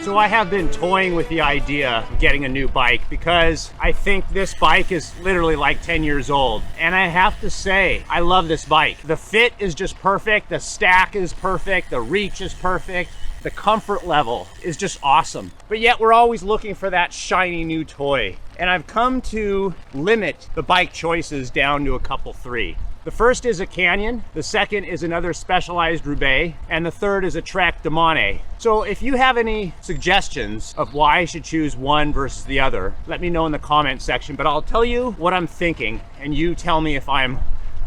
So I have been toying with the idea of getting a new bike because I think this bike is literally like 10 years old. And I have to say, I love this bike. The fit is just perfect. The stack is perfect. The reach is perfect. The comfort level is just awesome. But yet we're always looking for that shiny new toy. And I've come to limit the bike choices down to a couple, three. The first is a Canyon, the second is another Specialized Roubaix, and the third is a Trek Domane. So if you have any suggestions of why I should choose one versus the other, let me know in the comment section, but I'll tell you what I'm thinking, and you tell me if I'm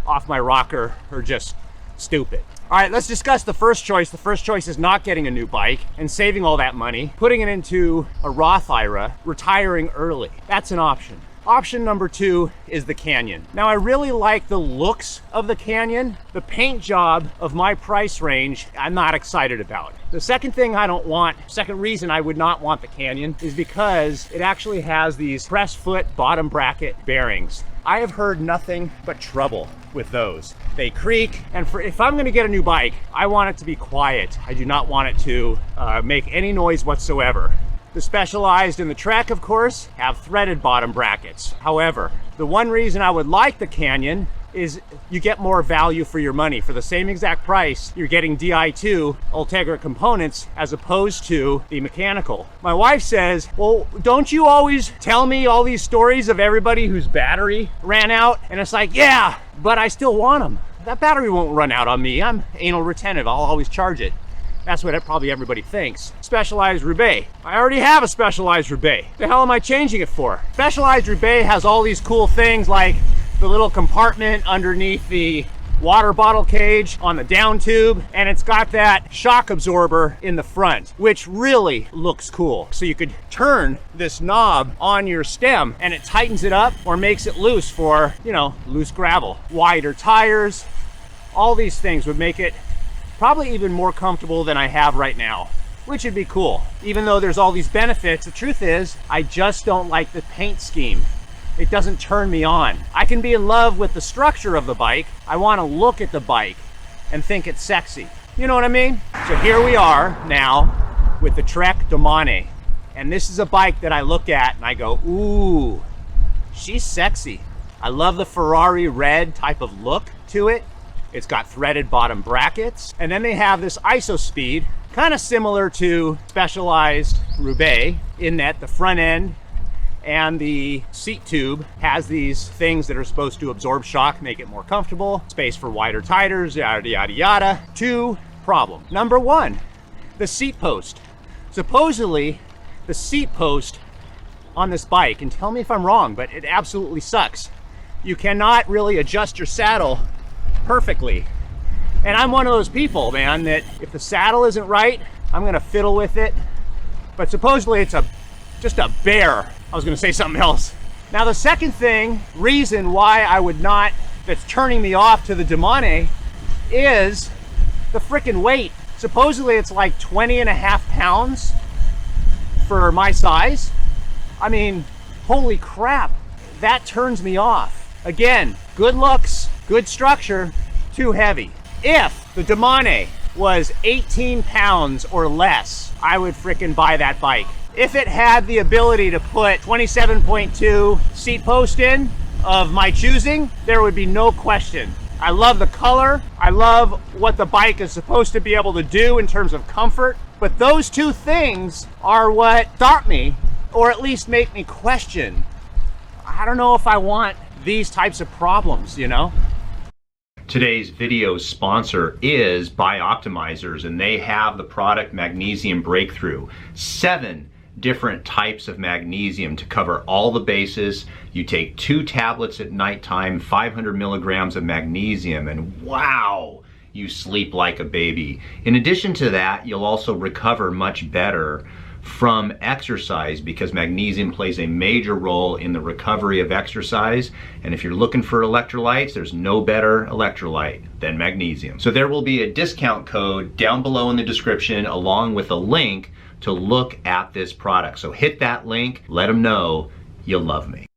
off my rocker or just stupid. All right, let's discuss the first choice. The first choice is not getting a new bike and saving all that money, putting it into a Roth IRA, retiring early. That's an option. Option number two is the Canyon. Now, I really like the looks of the Canyon. The paint job of my price range, I'm not excited about. The second reason I would not want the Canyon is because it actually has these press foot bottom bracket bearings. I have heard nothing but trouble with those. They creak, and if I'm gonna get a new bike, I want it to be quiet. I do not want it to make any noise whatsoever. The Specialized and the Trek, of course, have threaded bottom brackets. However, the one reason I would like the Canyon is you get more value for your money. For the same exact price, you're getting Di2 Ultegra components as opposed to the mechanical. My wife says, well, don't you always tell me all these stories of everybody whose battery ran out? And it's like, yeah, but I still want them. That battery won't run out on me. I'm anal retentive, I'll always charge it. That's what probably everybody thinks. Specialized Roubaix. I already have a Specialized Roubaix. The hell am I changing it for? Specialized Roubaix has all these cool things like the little compartment underneath the water bottle cage on the down tube, and it's got that shock absorber in the front, which really looks cool. So you could turn this knob on your stem and it tightens it up or makes it loose for, you know, loose gravel. Wider tires, all these things would make it probably even more comfortable than I have right now, which would be cool. Even though there's all these benefits, the truth is, I just don't like the paint scheme. It doesn't turn me on. I can be in love with the structure of the bike. I want to look at the bike and think it's sexy. You know what I mean? So here we are now with the Trek Domane. And this is a bike that I look at and I go, ooh, she's sexy. I love the Ferrari red type of look to it. It's got threaded bottom brackets. And then they have this ISO speed, kind of similar to Specialized Roubaix, in that the front end and the seat tube has these things that are supposed to absorb shock, make it more comfortable, space for wider tires, yada, yada, yada. Two problems. Number one, the seat post. Supposedly, the seat post on this bike, and tell me if I'm wrong, but it absolutely sucks. You cannot really adjust your saddle perfectly. And I'm one of those people, man, that if the saddle isn't right, I'm gonna fiddle with it. But supposedly it's just a bear. I was gonna say something else. Now the second reason why I would not, that's turning me off to the Domane, is the freaking weight. Supposedly it's like 20.5 pounds for my size. I mean, holy crap, that turns me off. Again, good looks, good structure, too heavy. If the Domane was 18 pounds or less, I would frickin' buy that bike. If it had the ability to put 27.2 seat post in of my choosing, there would be no question. I love the color. I love what the bike is supposed to be able to do in terms of comfort. But those two things are what stop me, or at least make me question. I don't know if I want these types of problems, you know? Today's video sponsor is Bioptimizers, and they have the product Magnesium Breakthrough. 7 different types of magnesium to cover all the bases. You take 2 tablets at nighttime, 500 milligrams of magnesium, and wow, you sleep like a baby. In addition to that, you'll also recover much better from exercise because magnesium plays a major role in the recovery of exercise. And if you're looking for electrolytes, there's no better electrolyte than magnesium. So there will be a discount code down below in the description along with a link to look at this product. So hit that link, let them know you love me.